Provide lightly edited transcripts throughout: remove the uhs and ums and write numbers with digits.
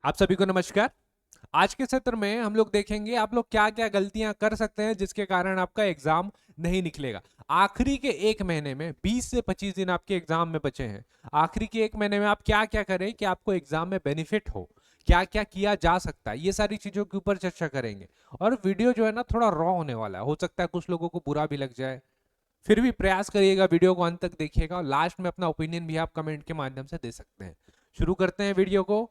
आप सभी को नमस्कार। आज के सत्र में हम लोग देखेंगे आप लोग क्या क्या गलतियां कर सकते हैं जिसके कारण आपका एग्जाम नहीं निकलेगा। आखिरी के एक महीने में 20 से 25 दिन आपके एग्जाम में बचे हैं। आखिरी के एक महीने में आप क्या क्या करें कि आपको एग्जाम में बेनिफिट हो, क्या क्या किया जा सकता है, ये सारी चीजों के ऊपर चर्चा करेंगे। और वीडियो जो है ना थोड़ा रॉ होने वाला है, हो सकता है कुछ लोगों को बुरा भी लग जाए। फिर भी प्रयास करिएगा, वीडियो को अंत तक देखिएगा और लास्ट में अपना ओपिनियन भी आप कमेंट के माध्यम से दे सकते हैं। शुरू करते हैं वीडियो को।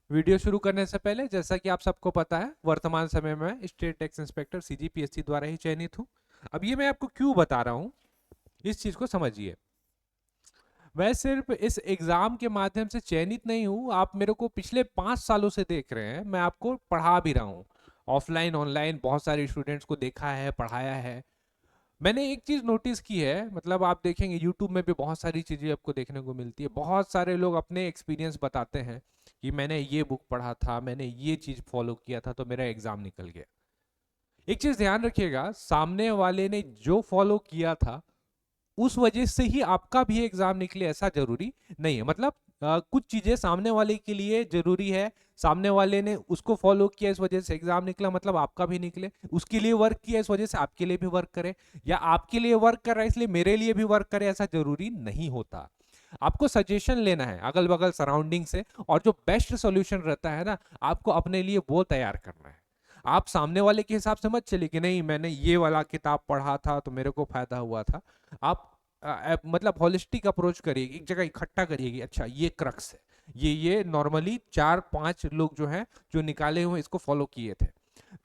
वीडियो शुरू करने से पहले जैसा कि आप सबको पता है, वर्तमान समय में स्टेट टैक्स इंस्पेक्टर सीजीपीएससी द्वारा ही चयनित हूं। अब ये मैं आपको क्यों बता रहा हूं, इस चीज को समझिए। मैं सिर्फ इस एग्जाम के माध्यम से चयनित नहीं हूं, आप मेरे को पिछले 5 सालों से देख रहे हैं, मैं आपको पढ़ा भी रहा हूं। ऑफलाइन ऑनलाइन बहुत सारे स्टूडेंट्स को देखा है, पढ़ाया है। मैंने एक चीज नोटिस की है, मतलब आप देखेंगे यूट्यूब में भी बहुत सारी चीजें आपको देखने को मिलती है। बहुत सारे लोग अपने एक्सपीरियंस बताते हैं कि मैंने ये बुक पढ़ा था, मैंने ये चीज फॉलो किया था तो मेरा एग्जाम निकल गया। एक चीज ध्यान रखिएगा, सामने वाले ने जो फॉलो किया था उस वजह से ही आपका भी एग्जाम निकले ऐसा जरूरी नहीं है। मतलब कुछ चीजें सामने वाले के लिए जरूरी है, सामने वाले ने उसको फॉलो किया इस वजह से एग्जाम निकला, मतलब आपका भी निकले। उसके लिए वर्क किया इस वजह से आपके लिए भी वर्क करे, या आपके लिए वर्क कर रहा है इसलिए मेरे लिए भी वर्क करे, ऐसा जरूरी नहीं होता। आपको सजेशन लेना है अगल बगल सराउंडिंग से, और जो बेस्ट सॉल्यूशन रहता है ना, आपको अपने लिए वो तैयार करना है। आप सामने वाले के हिसाब से मत चलिए कि नहीं मैंने ये वाला किताब पढ़ा था तो मेरे को फायदा हुआ था। आप मतलब होलिस्टिक अप्रोच करिए, एक जगह इकट्ठा करिए कि अच्छा ये क्रक्स है, ये नॉर्मली 4-5 लोग जो हैं जो निकाले हुए इसको फॉलो किए थे।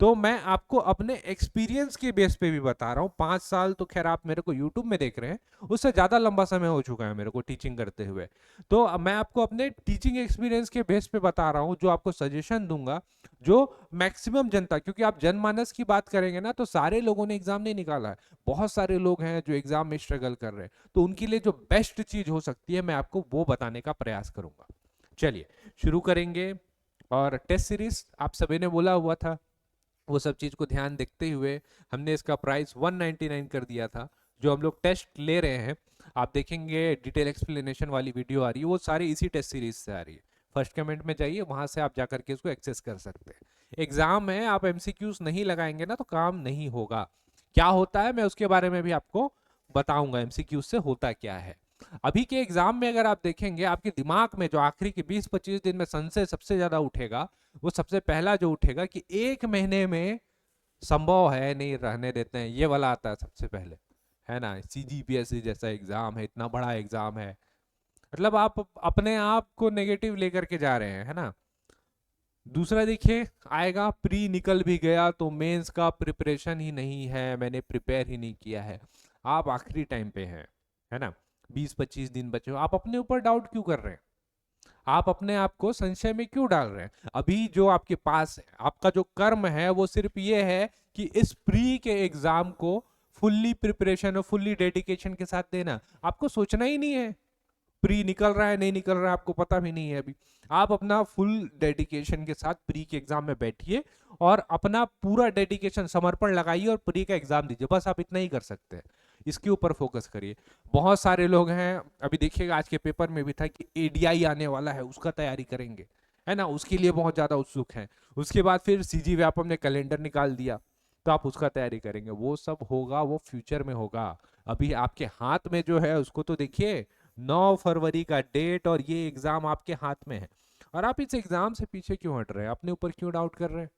तो मैं आपको अपने एक्सपीरियंस के बेस पे भी बता रहा हूँ। 5 साल तो खैर आप मेरे को यूट्यूब में देख रहे हैं, उससे ज्यादा लंबा समय हो चुका है मेरे को टीचिंग करते हुए। तो अब मैं आपको अपने टीचिंग एक्सपीरियंस के बेस पे बता रहा हूँ, जो आपको सजेशन दूंगा, जो मैक्सिमम जनता, क्योंकि आप जनमानस की बात करेंगे ना तो सारे लोगों ने एग्जाम नहीं निकाला है। बहुत सारे लोग हैं जो एग्जाम में स्ट्रगल कर रहे हैं, तो उनके लिए जो बेस्ट चीज हो सकती है मैं आपको वो बताने का प्रयास करूंगा। चलिए शुरू करेंगे। और टेस्ट सीरीज आप सभी ने बोला हुआ था, वो सब चीज को ध्यान देखते हुए हमने इसका प्राइस 199 कर दिया था। जो हम लोग टेस्ट ले रहे हैं, आप देखेंगे डिटेल एक्सप्लेनेशन वाली वीडियो आ रही है, वो सारी इसी टेस्ट सीरीज से आ रही है। फर्स्ट कमेंट में जाइए, वहां से आप जाकर के इसको एक्सेस कर सकते हैं। एग्जाम है, आप एमसीक्यूज नहीं लगाएंगे ना तो काम नहीं होगा। क्या होता है मैं उसके बारे में भी आपको बताऊंगा, एमसीक्यूज से होता क्या है। अभी के एग्जाम में अगर आप देखेंगे, आपके दिमाग में जो आखिरी के 20-25 दिन में संशय सबसे ज्यादा उठेगा, वो सबसे पहला जो उठेगा कि एक महीने में संभव है नहीं, रहने देते हैं, ये वाला आता है सबसे पहले, है ना। सीजीपीएससी जैसा एग्जाम है, इतना बड़ा एग्जाम है, मतलब आप अपने आप को नेगेटिव लेकर के जा रहे हैं, है ना। दूसरा देखिए आएगा, प्री निकल भी गया तो मेंस का प्रिपरेशन ही नहीं है, मैंने प्रिपेयर ही नहीं किया है। आप आखिरी टाइम पे हैं, है ना, 20-25 दिन बचे हो, आप अपने ऊपर डाउट क्यों कर रहे हैं? आप अपने आप को संशय में क्यों डाल रहे हैं? अभी जो आपके पास है, आपका जो कर्म है वो सिर्फ ये है कि इस प्री के एग्जाम को फुल्ली प्रिपरेशन और फुल्ली डेडिकेशन के साथ देना। आपको सोचना ही नहीं है प्री निकल रहा है नहीं निकल रहा है, आपको पता भी नहीं है अभी। आप अपना फुल डेडिकेशन के साथ प्री के एग्जाम में बैठिए और अपना पूरा डेडिकेशन समर्पण लगाइए और प्री का एग्जाम दीजिए, बस आप इतना ही कर सकते हैं। इसके ऊपर फोकस करिए। बहुत सारे लोग हैं, अभी देखिएगा आज के पेपर में भी था कि एडीआई आने वाला है, उसका तैयारी करेंगे, है ना, उसके लिए बहुत ज्यादा उत्सुक हैं। उसके बाद फिर सीजी व्यापम ने कैलेंडर निकाल दिया, तो आप उसका तैयारी करेंगे। वो सब होगा, वो फ्यूचर में होगा। अभी आपके हाथ में जो है उसको तो देखिए, 9 फरवरी का डेट और ये एग्जाम आपके हाथ में है। और आप इस एग्जाम से पीछे क्यों हट रहे हैं, अपने ऊपर क्यों डाउट कर रहे हैं?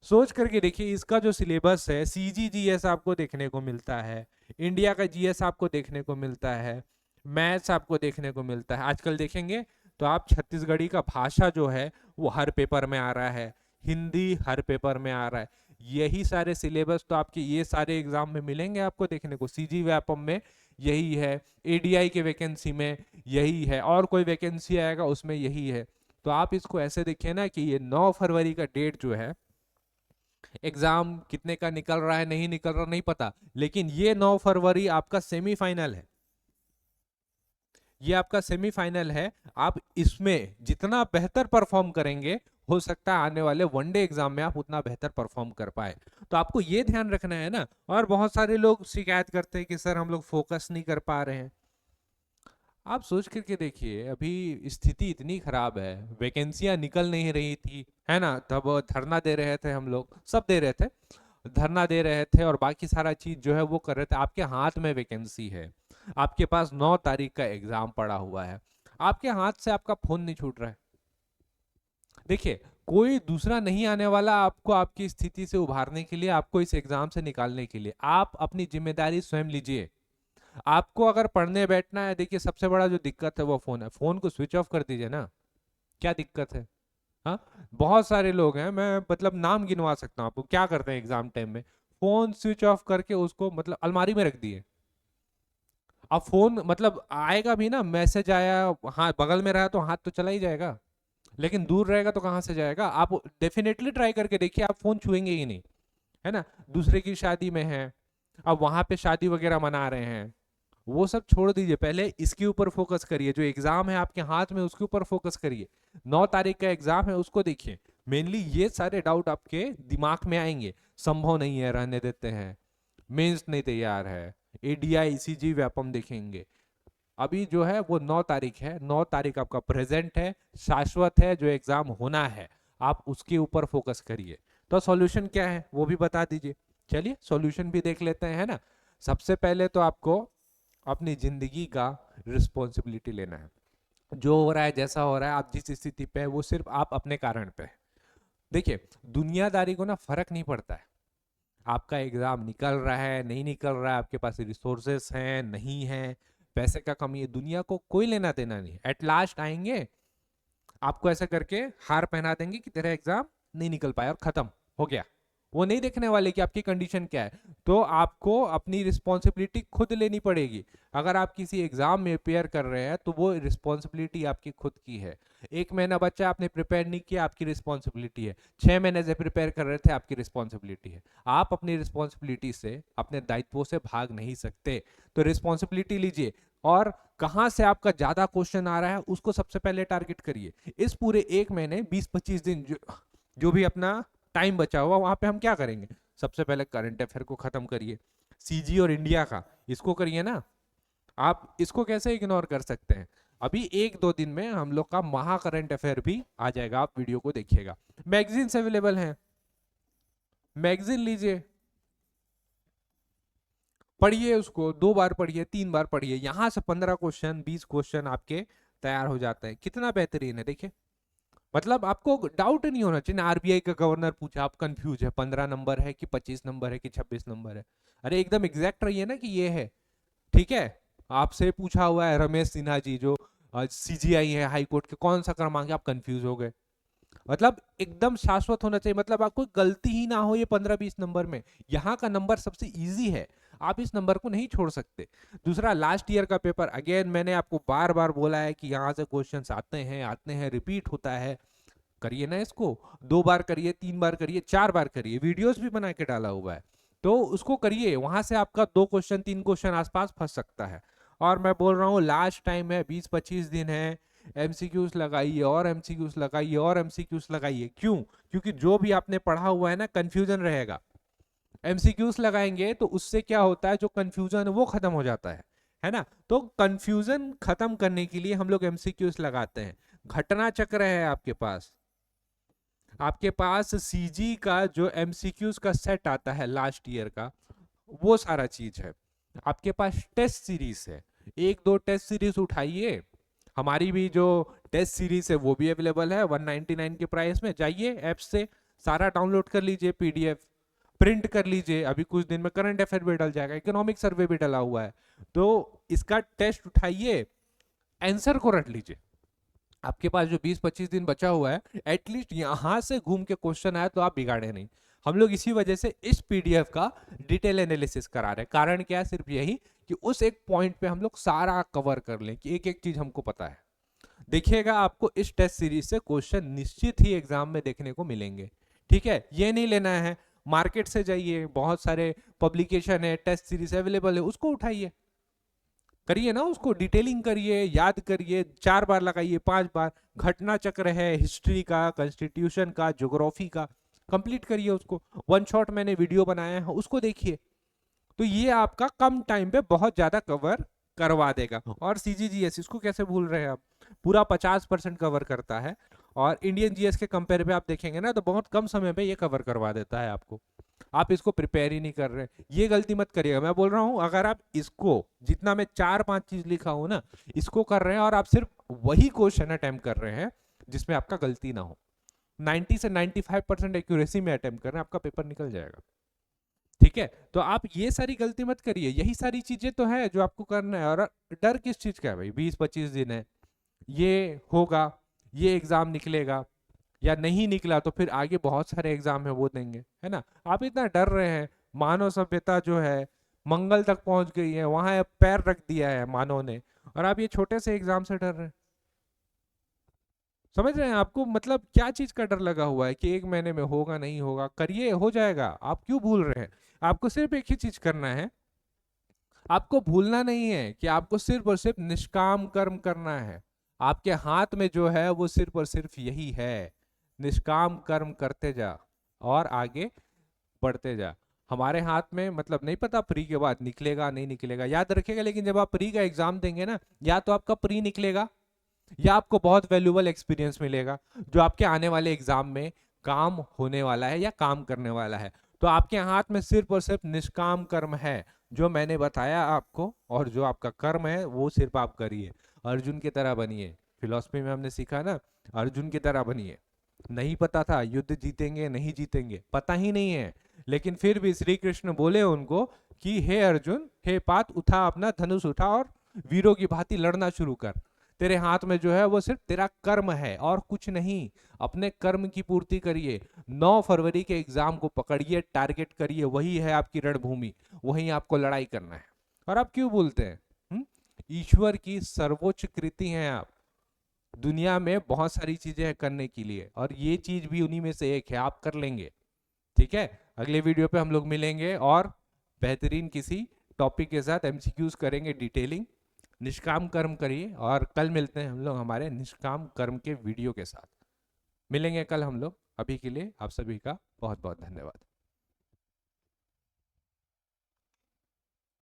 सोच करके देखिए, इसका जो सिलेबस है, सीजीजीएस आपको देखने को मिलता है, इंडिया का जीएस आपको देखने को मिलता है, मैथ्स आपको देखने को मिलता है। आजकल देखेंगे तो आप छत्तीसगढ़ी का भाषा जो है वो हर पेपर में आ रहा है, हिंदी हर पेपर में आ रहा है। यही सारे सिलेबस तो आपके ये सारे एग्जाम में मिलेंगे आपको देखने को। सीजी व्यापम में यही है, एडीआई के वैकेंसी में यही है, और कोई वैकेंसी आएगा उसमें यही है। तो आप इसको ऐसे देखिए ना कि ये 9 फरवरी का डेट जो है, एग्जाम कितने का निकल रहा है नहीं निकल रहा नहीं पता, लेकिन ये 9 फरवरी आपका सेमीफाइनल है। ये आपका सेमीफाइनल है। आप इसमें जितना बेहतर परफॉर्म करेंगे, हो सकता है आने वाले वनडे एग्जाम में आप उतना बेहतर परफॉर्म कर पाए। तो आपको ये ध्यान रखना है ना। और बहुत सारे लोग शिकायत करते हैं कि सर हम लोग फोकस नहीं कर पा रहे हैं। आप सोच करके देखिए, अभी स्थिति इतनी खराब है, वैकेंसियां निकल नहीं रही थी, है ना, तब धरना दे रहे थे, हम लोग सब दे रहे थे, धरना दे रहे थे और बाकी सारा चीज जो है वो कर रहे थे। आपके हाथ में वैकेंसी है, आपके पास 9 तारीख का एग्जाम पड़ा हुआ है, आपके हाथ से आपका फोन नहीं छूट रहा है। देखिए, कोई दूसरा नहीं आने वाला आपको आपकी स्थिति से उभारने के लिए, आपको इस एग्जाम से निकालने के लिए। आप अपनी जिम्मेदारी स्वयं लीजिए। आपको अगर पढ़ने बैठना है, देखिए सबसे बड़ा जो दिक्कत है वो फोन है, फोन को स्विच ऑफ कर दीजिए ना। क्या दिक्कत है? हाँ, बहुत सारे लोग हैं, मैं मतलब नाम गिनवा सकता हूँ आपको, क्या करते हैं एग्जाम टाइम में, फोन स्विच ऑफ करके उसको मतलब अलमारी में रख दिए। अब फोन मतलब आएगा भी ना, मैसेज आया, हाँ बगल में रहा तो हाथ तो चला ही जाएगा, लेकिन दूर रहेगा तो कहाँ से जाएगा। आप डेफिनेटली ट्राई करके देखिए, आप फोन छुएंगे ही नहीं, है ना। दूसरे की शादी में है, अब वहां पे शादी वगैरह मना रहे हैं, वो सब छोड़ दीजिए, पहले इसके ऊपर फोकस करिए, जो एग्जाम है आपके हाथ में उसके ऊपर फोकस करिए। 9 तारीख का एग्जाम है, उसको देखिए। मेनली ये सारे डाउट आपके दिमाग में आएंगे, संभव नहीं है, रहने देते हैं, मेंस नहीं तैयार है, एडीआई ईसीजी व्यापम देखेंगे। अभी जो है वो 9 तारीख है, 9 तारीख आपका प्रेजेंट है, शाश्वत है, जो एग्जाम होना है आप उसके ऊपर फोकस करिए। तो सॉल्यूशन क्या है वो भी बता दीजिए। चलिए सॉल्यूशन भी देख लेते हैं, है ना। सबसे पहले तो आपको अपनी जिंदगी का रिस्पॉन्सिबिलिटी लेना है। जो हो रहा है, जैसा हो रहा है, आप जिस स्थिति पे है, वो सिर्फ आप अपने कारण पे है। देखिए, दुनियादारी को ना फर्क नहीं पड़ता है, आपका एग्जाम निकल रहा है नहीं निकल रहा है, आपके पास रिसोर्सेस हैं नहीं है, पैसे का कमी है, दुनिया को कोई लेना देना नहीं। एट लास्ट आएंगे, आपको ऐसा करके हार पहना देंगे कि तेरा एग्जाम नहीं निकल पाया और खत्म हो गया। वो नहीं देखने वाले कि आपकी कंडीशन क्या है। तो आपको अपनी रिस्पॉन्सिबिलिटी खुद लेनी पड़ेगी। अगर आप किसी एग्जाम में प्रिपेयर कर रहे हैं तो वो रिस्पॉन्सिबिलिटी आपकी खुद की है। 1 महीना बच्चा आपने प्रिपेयर नहीं किया, आपकी रिस्पॉन्सिबिलिटी है। 6 महीने से प्रिपेयर कर रहे थे, आपकी रिस्पॉन्सिबिलिटी है। आप अपनी रिस्पॉन्सिबिलिटी से, अपने दायित्वों से भाग नहीं सकते। तो रिस्पॉन्सिबिलिटी लीजिए, और कहां से आपका ज्यादा क्वेश्चन आ रहा है उसको सबसे पहले टारगेट करिए। इस पूरे 1 महीने 20-25 दिन जो भी अपना टाइम बचा हुआ, वहां पे हम क्या करेंगे? सबसे पहले करंट अफेयर को खत्म करिए, सीजी और इंडिया का, इसको करिए ना। आप इसको कैसे इग्नोर कर सकते हैं? अभी 1-2 दिन में हम लोग का महा करंट अफेयर भी आ जाएगा, आप वीडियो को देखिएगा। मैगजीन्स अवेलेबल हैं, मैगजीन लीजिए, पढ़िए, उसको 2 बार पढ़िए, 3 बार पढ़िए, यहां से 15 क्वेश्चन 20 क्वेश्चन आपके तैयार हो जाते हैं। कितना बेहतरीन है, देखिए। मतलब आपको डाउट नहीं होना चाहिए। आरबीआई का गवर्नर पूछा, आप कंफ्यूज है, 15 नंबर है कि 25 नंबर है कि 26 नंबर है, अरे एकदम एग्जैक्ट रहिए ना कि ये है, ठीक है। आपसे पूछा हुआ है रमेश सिन्हा जी, जो सीजीआई है हाई कोर्ट के, कौन सा क्रमांक है, आप कंफ्यूज हो गए। मतलब एकदम शाश्वत होना चाहिए, मतलब आपको गलती ही ना हो ये 15-20 नंबर में। यहाँ का नंबर सबसे इजी है, आप इस नंबर को नहीं छोड़ सकते। दूसरा, लास्ट ईयर का पेपर, अगेन मैंने आपको बार बार बोला है कि यहाँ से क्वेश्चंस आते हैं, रिपीट होता है। करिए ना इसको, 2 बार करिए, 3 बार करिए, 4 बार करिए, वीडियोस भी बना के डाला हुआ है, तो उसको करिए। वहां से आपका 2 क्वेश्चन 3 क्वेश्चन आसपास फंस सकता है। और मैं बोल रहा हूँ लास्ट टाइम है, 20-25 दिन है, एमसीक्यूज लगाइए और एमसीक्यूज लगाइए और एमसीक्यूज लगाइए। क्यों? क्योंकि जो भी आपने पढ़ा हुआ है ना, कंफ्यूजन रहेगा। एमसीक्यूज लगाएंगे तो उससे क्या होता है, जो कंफ्यूजन है वो खत्म हो जाता है ना। तो कंफ्यूजन खत्म करने के लिए हम लोग एमसीक्यूज लगाते हैं। घटना चक्र है आपके पास, आपके पास सीजी का जो एमसीक्यूज का सेट आता है लास्ट ईयर का, वो सारा चीज है। आपके पास टेस्ट सीरीज है, 1-2 टेस्ट सीरीज उठाइए। हमारी भी जो टेस्ट सीरीज है वो भी अवेलेबल है 199 के प्राइस में। जाइए ऐप से सारा डाउनलोड कर लीजिए, पीडीएफ प्रिंट कर लीजिए। अभी कुछ दिन में करंट अफेयर भी डल जाएगा, इकोनॉमिक सर्वे भी डला हुआ है, तो इसका टेस्ट उठाइए, आंसर को रट लीजिए। आपके पास जो 20-25 दिन बचा हुआ है, एटलीस्ट यहां से घूम के क्वेश्चन आए तो आप बिगाड़े नहीं। हम लोग इसी वजह से इस पीडीएफ का डिटेल एनालिसिस करा रहे हैं। कारण क्या है? सिर्फ यही कि उस एक पॉइंट पे हम लोग सारा कवर कर लें, कि एक एक चीज हमको पता है। देखिएगा, आपको इस टेस्ट सीरीज से क्वेश्चन निश्चित ही एग्जाम में देखने को मिलेंगे, ठीक है। ये नहीं लेना है, मार्केट से जाइए, बहुत सारे पब्लिकेशन है, टेस्ट सीरीज अवेलेबल है, उसको उठाइए, करिए ना, उसको डिटेलिंग करिए, याद करिए, 4 बार लगाइए, 5 बार। घटना चक्र है, हिस्ट्री का, कॉन्स्टिट्यूशन का, ज्योग्राफी का, कंप्लीट करिए उसको। वन शॉट मैंने वीडियो बनाया है, उसको देखिए। तो ये आपका कम टाइम पे बहुत ज्यादा कवर करवा देगा। और सीजीजीएस, इसको कैसे भूल रहे हैं आप, पूरा 50% कवर करता है। और इंडियन जीएस के कंपेयर पे आप देखेंगे ना तो बहुत कम समय में ये कवर करवा देता है आपको। आप इसको प्रिपेयर ही नहीं कर रहे, ये गलती मत करिएगा। मैं बोल रहा हूं अगर आप इसको, जितना मैं 4-5 चीज लिखा हूं ना, इसको कर रहे हैं और आप सिर्फ वही क्वेश्चन अटेम्प्ट कर रहे हैं जिसमें आपका गलती ना हो, 90 से 95% एक्यूरेसी में अटेम्प्ट कर रहे हैं, आपका पेपर निकल जाएगा। ठीक है, तो आप ये सारी गलती मत करिए, यही सारी चीजें तो है जो आपको करना है। और डर किस चीज का है भाई, 20-25 दिन है, ये होगा, ये एग्जाम निकलेगा, या नहीं निकला तो फिर आगे बहुत सारे एग्जाम है वो देंगे, है ना। आप इतना डर रहे हैं, मानव सभ्यता जो है मंगल तक पहुंच गई है, वहां पैर रख दिया है मानव ने, और आप ये छोटे से एग्जाम से डर रहे हैं। समझ रहे हैं आपको मतलब क्या चीज का डर लगा हुआ है कि 1 महीने में होगा नहीं होगा, करिए, हो जाएगा। आप क्यों भूल रहे हैं, आपको सिर्फ एक ही चीज करना है, आपको भूलना नहीं है कि आपको सिर्फ और सिर्फ निष्काम कर्म करना है। आपके हाथ में जो है वो सिर्फ और सिर्फ यही है, निष्काम कर्म करते जा और आगे बढ़ते जा। हमारे हाथ में मतलब नहीं पता प्री के बाद निकलेगा नहीं निकलेगा, याद रखिएगा। लेकिन जब आप प्री का एग्जाम देंगे ना, या तो आपका प्री निकलेगा या आपको बहुत वैल्यूबल एक्सपीरियंस मिलेगा जो आपके आने वाले एग्जाम में काम होने वाला है या काम करने वाला है। तो आपके हाथ में सिर्फ और सिर्फ निष्काम कर्म है जो मैंने बताया आपको, और जो आपका कर्म है वो सिर्फ आप करिए। अर्जुन की तरह बनिए, फिलॉसफी में हमने सीखा ना, अर्जुन की तरह बनिए। नहीं पता था युद्ध जीतेंगे नहीं जीतेंगे, पता ही नहीं है, लेकिन फिर भी श्री कृष्ण बोले उनको कि हे अर्जुन, हे पार्थ, उठा अपना धनुष उठा और वीरों की भांति लड़ना शुरू कर। तेरे हाथ में जो है वो सिर्फ तेरा कर्म है और कुछ नहीं। अपने कर्म की पूर्ति करिए, 9 फरवरी के एग्जाम को पकड़िए, टारगेट करिए, वही है आपकी रणभूमि, वहीं आपको लड़ाई करना है। और आप क्यों बोलते हैं, ईश्वर की सर्वोच्च कृति हैं आप। दुनिया में बहुत सारी चीजें हैं करने के लिए, और ये चीज भी उन्हीं में से एक है, आप कर लेंगे। ठीक है, अगले वीडियो पे हम लोग मिलेंगे और बेहतरीन किसी टॉपिक के साथ एमसीक्यूज करेंगे, डिटेलिंग। निष्काम कर्म करिए, और कल मिलते हैं हम लोग हमारे निष्काम कर्म के वीडियो के साथ। मिलेंगे कल हम लोग। अभी के लिए आप सभी का बहुत बहुत धन्यवाद।